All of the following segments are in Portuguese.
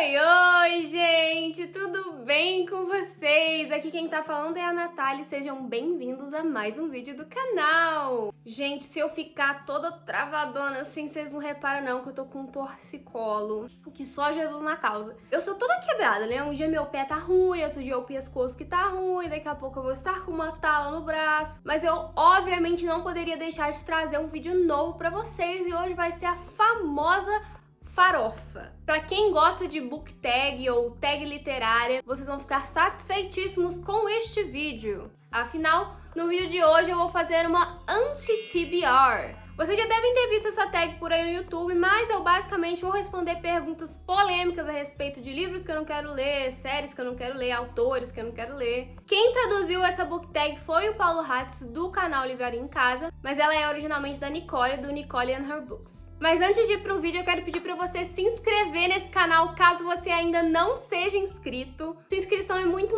Oi, oi, gente! Tudo bem com vocês? Aqui quem tá falando é a Natália e sejam bem-vindos a mais um vídeo do canal! Gente, se eu ficar toda travadona assim, vocês não reparam não que eu tô com um torcicolo, que só Jesus na causa. Eu sou toda quebrada, né? Um dia meu pé tá ruim, outro dia o pescoço que tá ruim, daqui a pouco eu vou estar com uma tala no braço. Mas eu, obviamente, não poderia deixar de trazer um vídeo novo pra vocês e hoje vai ser a famosa farofa. Pra quem gosta de book tag ou tag literária, vocês vão ficar satisfeitíssimos com este vídeo. Afinal, no vídeo de hoje eu vou fazer uma anti-TBR. Vocês já devem ter visto essa tag por aí no YouTube, mas eu basicamente vou responder perguntas polêmicas a respeito de livros que eu não quero ler, séries que eu não quero ler, autores que eu não quero ler. Quem traduziu essa book tag foi o Paulo Hatz, do canal Livraria em Casa, mas ela é originalmente da Nicole, do Nicole and Her Books. Mas antes de ir pro vídeo, eu quero pedir pra você se inscrever nesse canal, caso você ainda não seja inscrito. Sua inscrição é muito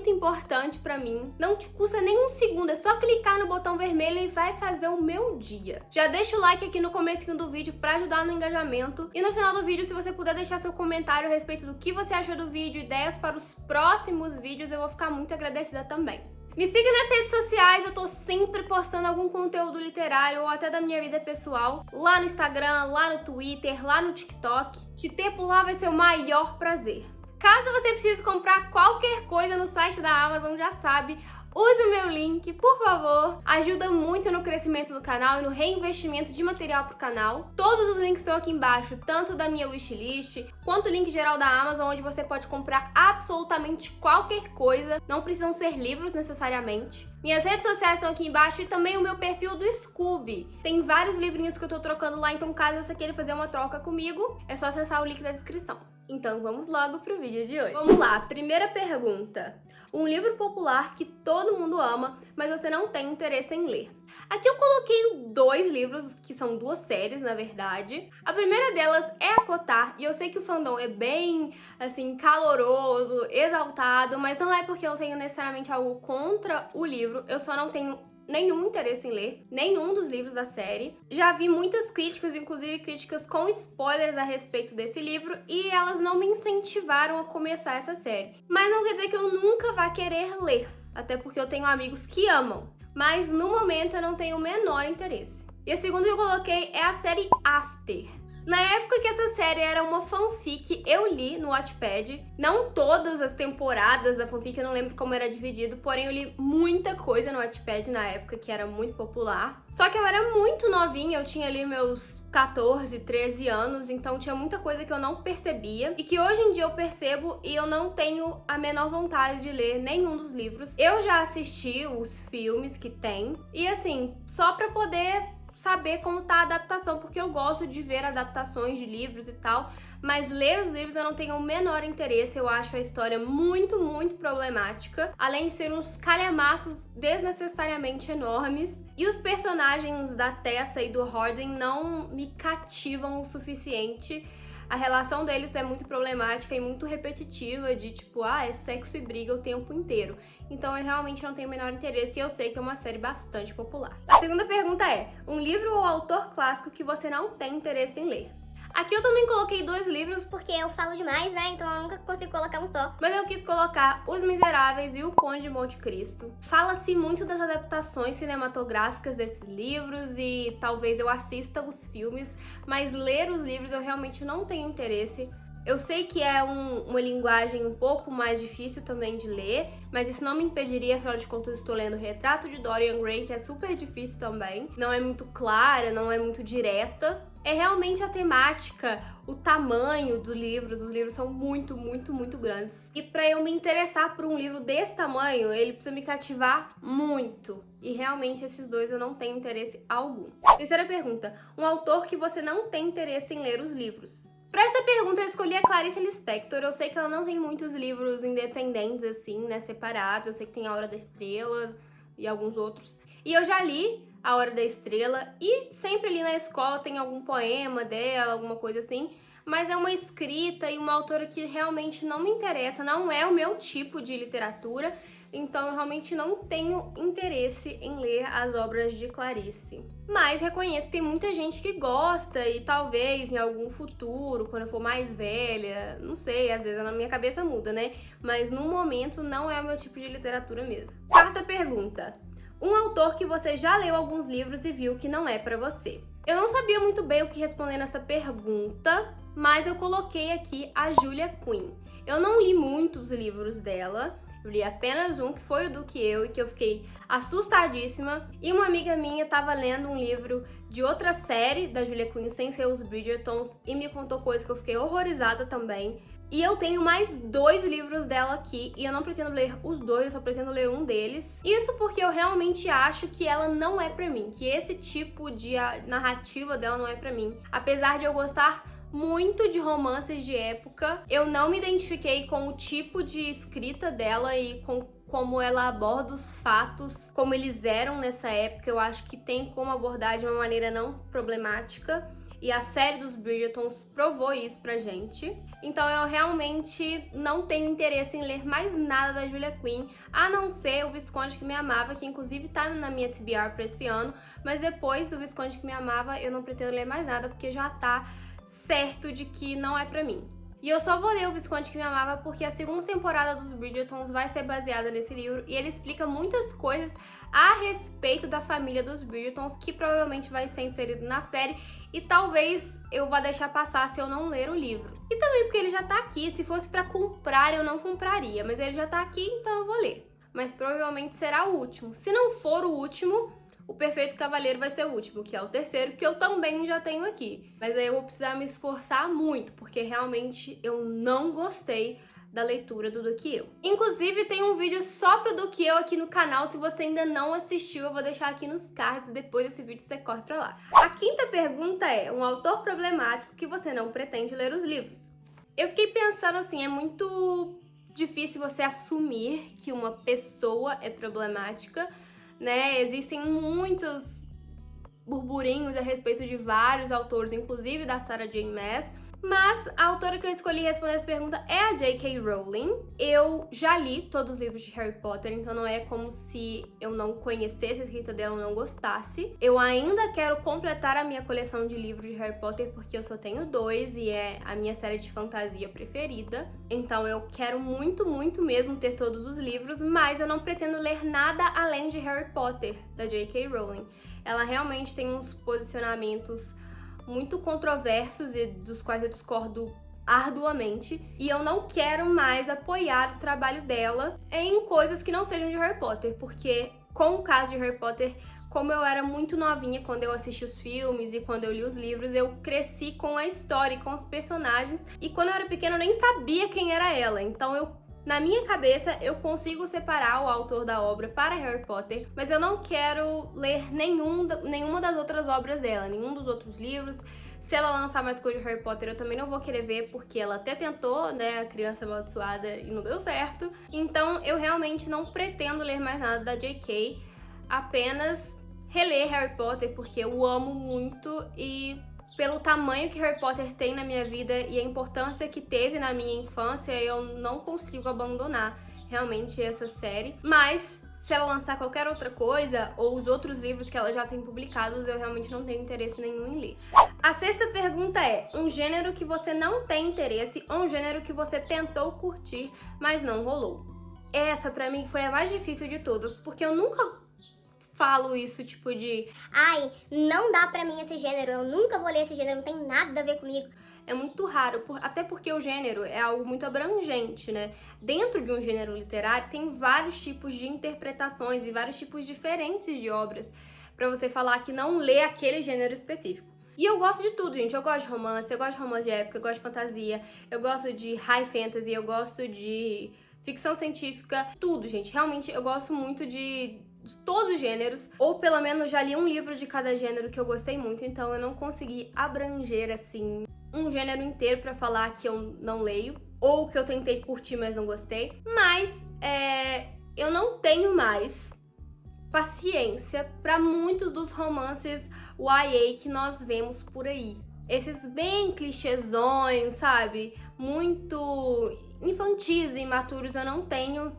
importante pra mim. Não te custa nem um segundo, é só clicar no botão vermelho e vai fazer o meu dia. Já deixa o like aqui no comecinho do vídeo pra ajudar no engajamento. E no final do vídeo, se você puder deixar seu comentário a respeito do que você achou do vídeo, ideias para os próximos vídeos, eu vou ficar muito agradecida também. Me siga nas redes sociais, eu tô sempre postando algum conteúdo literário ou até da minha vida pessoal, lá no Instagram, lá no Twitter, lá no TikTok. Te ter por lá vai ser o maior prazer. Caso você precise comprar qualquer coisa no site da Amazon, já sabe, use o meu link, por favor. Ajuda muito no crescimento do canal e no reinvestimento de material pro canal. Todos os links estão aqui embaixo, tanto da minha wishlist, quanto o link geral da Amazon, onde você pode comprar absolutamente qualquer coisa. Não precisam ser livros necessariamente. Minhas redes sociais estão aqui embaixo e também o meu perfil do Scooby. Tem vários livrinhos que eu tô trocando lá, então caso você queira fazer uma troca comigo, é só acessar o link da descrição. Então vamos logo pro vídeo de hoje. Vamos lá, primeira pergunta. Um livro popular que todo mundo ama, mas você não tem interesse em ler. Aqui eu coloquei 2 livros, que são 2 séries, na verdade. A primeira delas é a Cotar, e eu sei que o fandom é bem, assim, caloroso, exaltado, mas não é porque eu tenho necessariamente algo contra o livro, eu só não tenho nenhum interesse em ler nenhum dos livros da série. Já vi muitas críticas, inclusive críticas com spoilers a respeito desse livro, e elas não me incentivaram a começar essa série. Mas não quer dizer que eu nunca vá querer ler, até porque eu tenho amigos que amam. Mas no momento eu não tenho o menor interesse. E a segunda que eu coloquei é a série After. Na época que essa série era uma fanfic, eu li no Wattpad. Não todas as temporadas da fanfic, eu não lembro como era dividido, porém eu li muita coisa no Wattpad na época, que era muito popular. Só que eu era muito novinha, eu tinha ali meus 14, 13 anos, então tinha muita coisa que eu não percebia e que hoje em dia eu percebo e eu não tenho a menor vontade de ler nenhum dos livros. Eu já assisti os filmes que tem e assim, só pra poder saber como tá a adaptação, porque eu gosto de ver adaptações de livros e tal, mas ler os livros eu não tenho o menor interesse. Eu acho a história muito problemática, além de ser uns calhamaços desnecessariamente enormes, e os personagens da Tessa e do Horden não me cativam o suficiente. A relação deles é muito problemática e muito repetitiva, de tipo, é sexo e briga o tempo inteiro. Então eu realmente não tenho o menor interesse e eu sei que é uma série bastante popular. A segunda pergunta é, um livro ou autor clássico que você não tem interesse em ler? Aqui eu também coloquei 2 livros, porque eu falo demais, né? Então eu nunca consigo colocar um só. mas eu quis colocar Os Miseráveis e O Conde de Monte Cristo. Fala-se muito das adaptações cinematográficas desses livros e talvez eu assista os filmes, mas ler os livros eu realmente não tenho interesse. Eu sei que é uma linguagem um pouco mais difícil também de ler, mas isso não me impediria, afinal de contas eu estou lendo o Retrato de Dorian Gray, que é super difícil também. Não é muito clara, não é muito direta. É realmente a temática, o tamanho dos livros. Os livros são muito grandes. E pra eu me interessar por um livro desse tamanho, ele precisa me cativar muito. E realmente esses 2 eu não tenho interesse algum. Terceira pergunta, um autor que você não tem interesse em ler os livros? Pra essa pergunta eu escolhi a Clarice Lispector. Eu sei que ela não tem muitos livros independentes assim, né, separados. Eu sei que tem A Hora da Estrela e alguns outros. E eu já li A Hora da Estrela e sempre ali na escola tem algum poema dela, alguma coisa assim. Mas é uma escrita e uma autora que realmente não me interessa, não é o meu tipo de literatura. então eu realmente não tenho interesse em ler as obras de Clarice. Mas reconheço que tem muita gente que gosta e talvez em algum futuro, quando eu for mais velha, não sei, às vezes na minha cabeça muda, né? Mas no momento não é o meu tipo de literatura mesmo. Quarta pergunta. Um autor que você já leu alguns livros e viu que não é pra você. Eu não sabia muito bem o que responder nessa pergunta, mas eu coloquei aqui a Julia Quinn. Eu não li muitos livros dela, eu li apenas um, que foi o do que eu, e que eu fiquei assustadíssima. E uma amiga minha estava lendo um livro de outra série da Julia Quinn, sem ser os Bridgertons, e me contou coisas que eu fiquei horrorizada também. E eu tenho mais 2 livros dela aqui, e eu não pretendo ler os 2, eu só pretendo ler um deles. Isso porque eu realmente acho que ela não é pra mim, que esse tipo de narrativa dela não é pra mim. Apesar de eu gostar muito de romances de época, eu não me identifiquei com o tipo de escrita dela e com como ela aborda os fatos, como eles eram nessa época. Eu acho que tem como abordar de uma maneira não problemática. E a série dos Bridgertons provou isso pra gente. Então eu realmente não tenho interesse em ler mais nada da Julia Quinn, a não ser o Visconde que Me Amava, que inclusive tá na minha TBR pra esse ano. Mas depois do Visconde que Me Amava, eu não pretendo ler mais nada, porque já tá certo de que não é pra mim. E eu só vou ler o Visconde que Me Amava porque a segunda temporada dos Bridgertons vai ser baseada nesse livro, e ele explica muitas coisas a respeito da família dos Bridgertons que provavelmente vai ser inserido na série, e talvez eu vá deixar passar se eu não ler o livro. E também porque ele já tá aqui, se fosse pra comprar eu não compraria, mas ele já tá aqui, então eu vou ler. Mas provavelmente será o último. Se não for o último, O Perfeito Cavaleiro vai ser o último, que é o terceiro, que eu também já tenho aqui. Mas aí eu vou precisar me esforçar muito, porque realmente eu não gostei da leitura do Que Eu. Inclusive, tem um vídeo só pro Do Que Eu aqui no canal. Se você ainda não assistiu, eu vou deixar aqui nos cards. Depois desse vídeo você corre pra lá. A quinta pergunta é: um autor problemático que você não pretende ler os livros. Eu fiquei pensando assim, é muito difícil você assumir que uma pessoa é problemática, né? Existem muitos burburinhos a respeito de vários autores, inclusive da Sarah J. Maas. Mas a autora que eu escolhi responder essa pergunta é a J.K. Rowling. Eu já li todos os livros de Harry Potter, então não é como se eu não conhecesse a escrita dela ou não gostasse. Eu ainda quero completar a minha coleção de livros de Harry Potter, porque eu só tenho 2 e é a minha série de fantasia preferida. Então eu quero muito, muito mesmo ter todos os livros, mas eu não pretendo ler nada além de Harry Potter, da J.K. Rowling. Ela realmente tem uns posicionamentos muito controversos e dos quais eu discordo arduamente, e eu não quero mais apoiar o trabalho dela em coisas que não sejam de Harry Potter, porque com o caso de Harry Potter, como eu era muito novinha quando eu assisti os filmes e quando eu li os livros, eu cresci com a história e com os personagens, e quando eu era pequena eu nem sabia quem era ela, então na minha cabeça, eu consigo separar o autor da obra para Harry Potter, mas eu não quero ler nenhuma das outras obras dela, nenhum dos outros livros. Se ela lançar mais coisa de Harry Potter, eu também não vou querer ver, porque ela até tentou, né, a Criança Amaldiçoada, e não deu certo. Então, eu realmente não pretendo ler mais nada da J.K., apenas reler Harry Potter, porque eu amo muito e pelo tamanho que Harry Potter tem na minha vida e a importância que teve na minha infância, eu não consigo abandonar realmente essa série. Mas se ela lançar qualquer outra coisa, ou os outros livros que ela já tem publicados, eu realmente não tenho interesse nenhum em ler. A sexta pergunta é: um gênero que você não tem interesse ou um gênero que você tentou curtir, mas não rolou? Essa, pra mim, foi a mais difícil de todas, porque eu nunca falo isso, tipo de ai, não dá pra mim esse gênero, eu nunca vou ler esse gênero, não tem nada a ver comigo. É muito raro, até porque o gênero é algo muito abrangente, né? Dentro de um gênero literário tem vários tipos de interpretações e vários tipos diferentes de obras pra você falar que não lê aquele gênero específico. E eu gosto de tudo, gente. Eu gosto de romance de época, eu gosto de fantasia, eu gosto de high fantasy, eu gosto de ficção científica, tudo, gente. Realmente eu gosto muito de todos os gêneros, ou pelo menos já li um livro de cada gênero que eu gostei muito, então eu não consegui abranger, assim, um gênero inteiro pra falar que eu não leio, ou que eu tentei curtir, mas não gostei. Mas eu não tenho mais paciência pra muitos dos romances YA que nós vemos por aí. Esses bem clichêzões, sabe? Muito infantis e imaturos, eu não tenho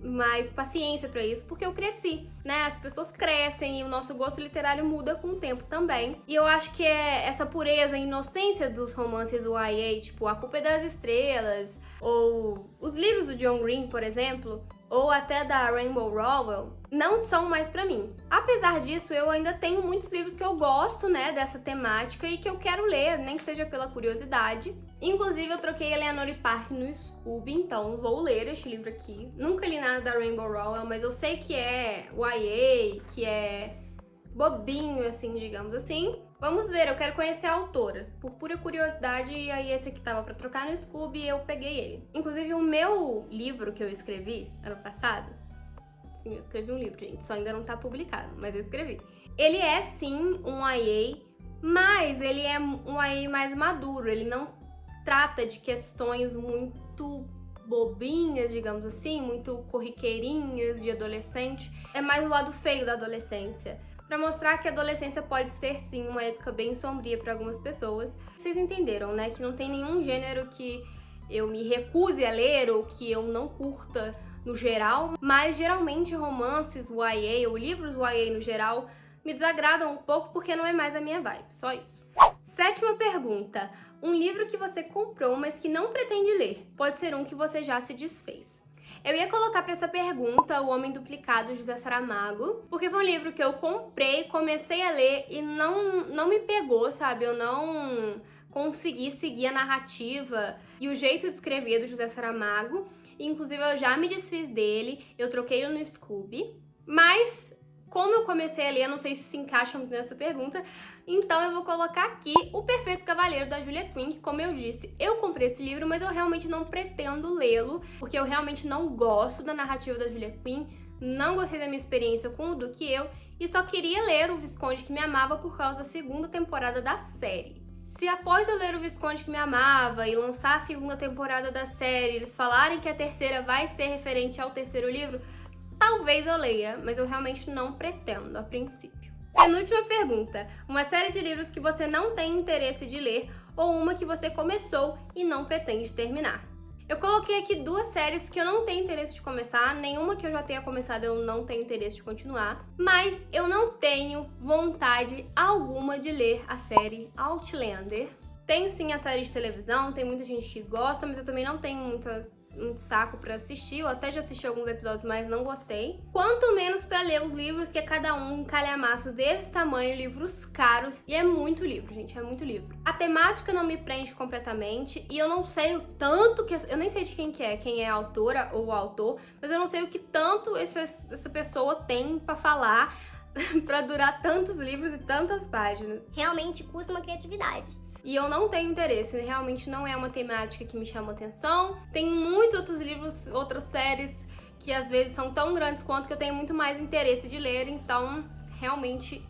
mais paciência pra isso, porque eu cresci, né? As pessoas crescem e o nosso gosto literário muda com o tempo também. E eu acho que é essa pureza e inocência dos romances YA, tipo A Culpa é das Estrelas, ou os livros do John Green, por exemplo, ou até da Rainbow Rowell, não são mais pra mim. Apesar disso, eu ainda tenho muitos livros que eu gosto, né, dessa temática e que eu quero ler, nem que seja pela curiosidade. Inclusive, eu troquei Eleanor Park no Scooby, então vou ler este livro aqui. Nunca li nada da Rainbow Rowell, mas eu sei que é YA, que é bobinho, assim, digamos assim. Vamos ver, eu quero conhecer a autora, por pura curiosidade, e aí esse aqui tava pra trocar no Scooby e eu peguei ele. Inclusive, o meu livro que eu escrevi ano passado, sim, eu escrevi um livro, gente, só ainda não tá publicado, mas eu escrevi. Ele é, sim, um YA, mas ele é um YA mais maduro, ele não trata de questões muito bobinhas, digamos assim, muito corriqueirinhas de adolescente. É mais o lado feio da adolescência, pra mostrar que a adolescência pode ser, sim, uma época bem sombria para algumas pessoas. Vocês entenderam, né? Que não tem nenhum gênero que eu me recuse a ler ou que eu não curta no geral, mas geralmente romances YA ou livros YA no geral me desagradam um pouco porque não é mais a minha vibe, só isso. 7ª pergunta. Um livro que você comprou, mas que não pretende ler. Pode ser um que você já se desfez. Eu ia colocar pra essa pergunta O Homem Duplicado, José Saramago, porque foi um livro que eu comprei, comecei a ler e não me pegou, sabe? Eu não consegui seguir a narrativa e o jeito de escrever do José Saramago. Inclusive, eu já me desfiz dele, eu troquei ele no Scooby, mas como eu comecei a ler, eu não sei se encaixa muito nessa pergunta, então eu vou colocar aqui O Perfeito Cavaleiro, da Julia Quinn, que, como eu disse, eu comprei esse livro, mas eu realmente não pretendo lê-lo, porque eu realmente não gosto da narrativa da Julia Quinn, não gostei da minha experiência com o Duque e eu, e só queria ler O Visconde que Me Amava por causa da 2ª temporada da série. Se após eu ler O Visconde que Me Amava e lançar a 2ª temporada da série, eles falarem que a 3ª vai ser referente ao 3º livro, talvez eu leia, mas eu realmente não pretendo a princípio. Penúltima pergunta. Uma série de livros que você não tem interesse de ler ou uma que você começou e não pretende terminar. Eu coloquei aqui 2 séries que eu não tenho interesse de começar, nenhuma que eu já tenha começado eu não tenho interesse de continuar, mas eu não tenho vontade alguma de ler a série Outlander. Tem sim a série de televisão, tem muita gente que gosta, mas eu também não tenho muito saco pra assistir. Eu até já assisti alguns episódios, mas não gostei. Quanto menos pra ler os livros, que é cada um calhamaço desse tamanho, livros caros. E é muito livro, gente, é muito livro. A temática não me prende completamente e eu não sei o tanto que... Eu nem sei de quem é a autora ou o autor, mas eu não sei o que tanto essa pessoa tem pra falar pra durar tantos livros e tantas páginas. Realmente custa uma criatividade. E eu não tenho interesse, realmente não é uma temática que me chama atenção. Tem muitos outros livros, outras séries que às vezes são tão grandes quanto que eu tenho muito mais interesse de ler, então realmente,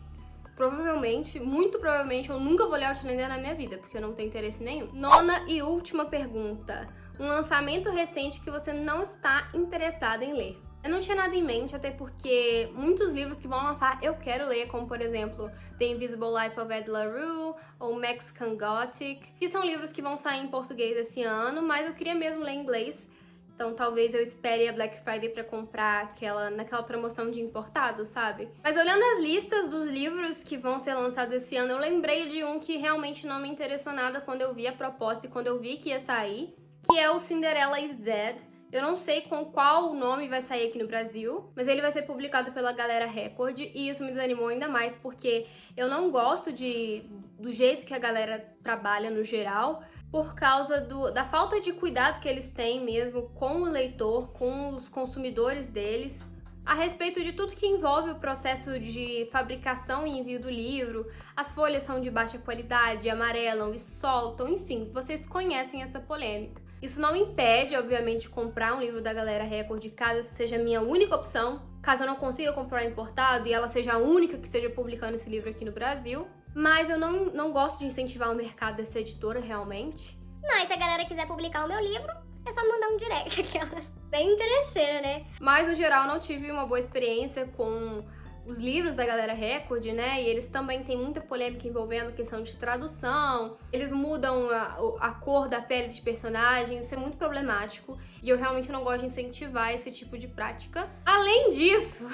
provavelmente, muito provavelmente, eu nunca vou ler Outlander na minha vida, porque eu não tenho interesse nenhum. 9ª e última pergunta. Um lançamento recente que você não está interessado em ler. Eu não tinha nada em mente, até porque muitos livros que vão lançar eu quero ler, como por exemplo The Invisible Life of Ed La Rue ou Mexican Gothic, que são livros que vão sair em português esse ano, mas eu queria mesmo ler em inglês, então talvez eu espere a Black Friday pra comprar naquela promoção de importado, sabe? Mas olhando as listas dos livros que vão ser lançados esse ano, eu lembrei de um que realmente não me interessou nada quando eu vi a proposta e quando eu vi que ia sair, que é o Cinderella is Dead. Eu não sei com qual nome vai sair aqui no Brasil, mas ele vai ser publicado pela Galera Record e isso me desanimou ainda mais porque eu não gosto do jeito que a galera trabalha no geral, por causa da falta de cuidado que eles têm mesmo com o leitor, com os consumidores deles, a respeito de tudo que envolve o processo de fabricação e envio do livro. As folhas são de baixa qualidade, amarelam e soltam, enfim, vocês conhecem essa polêmica. Isso não impede, obviamente, de comprar um livro da Galera Record, caso essa seja a minha única opção, caso eu não consiga comprar importado e ela seja a única que esteja publicando esse livro aqui no Brasil. Mas eu não gosto de incentivar o mercado dessa editora, realmente. Não, e se a galera quiser publicar o meu livro, é só mandar um direct, aquela bem interesseira, né? Mas, no geral, não tive uma boa experiência com os livros da Galera Record, né? E eles também têm muita polêmica envolvendo questão de tradução. Eles mudam a cor da pele dos personagens, isso é muito problemático. E eu realmente não gosto de incentivar esse tipo de prática. Além disso...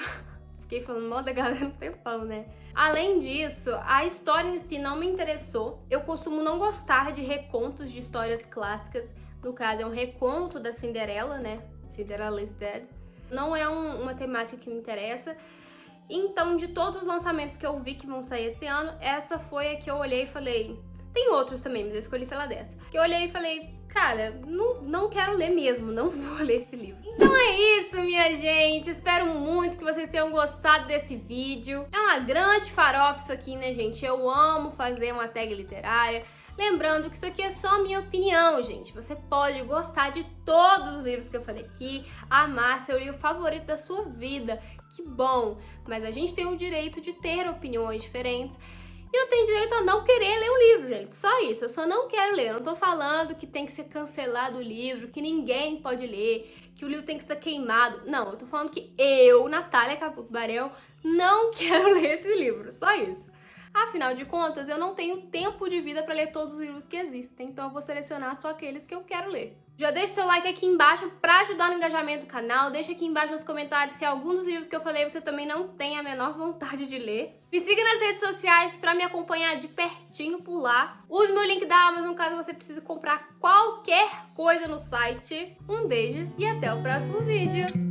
Fiquei falando mal da galera um tempão, né? Além disso, a história em si não me interessou. Eu costumo não gostar de recontos de histórias clássicas. No caso, é um reconto da Cinderela, né? Cinderella is Dead. Não é uma temática que me interessa. Então, de todos os lançamentos que eu vi que vão sair esse ano, essa foi a que eu olhei e falei... Tem outros também, mas eu escolhi pela dessa. Que eu olhei e falei, cara, não quero ler mesmo, não vou ler esse livro. Então é isso, minha gente. Espero muito que vocês tenham gostado desse vídeo. É uma grande farofa isso aqui, né, gente? Eu amo fazer uma tag literária. Lembrando que isso aqui é só a minha opinião, gente. Você pode gostar de todos os livros que eu falei aqui, amar seu livro favorito da sua vida. Que bom! Mas a gente tem o direito de ter opiniões diferentes. E eu tenho direito a não querer ler o livro, gente. Só isso, eu só não quero ler. Eu não tô falando que tem que ser cancelado o livro, que ninguém pode ler, que o livro tem que ser queimado. Não, eu tô falando que eu, Natália Caputo Barel, não quero ler esse livro. Só isso. Afinal de contas, eu não tenho tempo de vida para ler todos os livros que existem, então eu vou selecionar só aqueles que eu quero ler. Já deixa seu like aqui embaixo para ajudar no engajamento do canal, deixa aqui embaixo nos comentários se algum dos livros que eu falei você também não tem a menor vontade de ler. Me siga nas redes sociais para me acompanhar de pertinho por lá. Use meu link da Amazon caso você precise comprar qualquer coisa no site. Um beijo e até o próximo vídeo!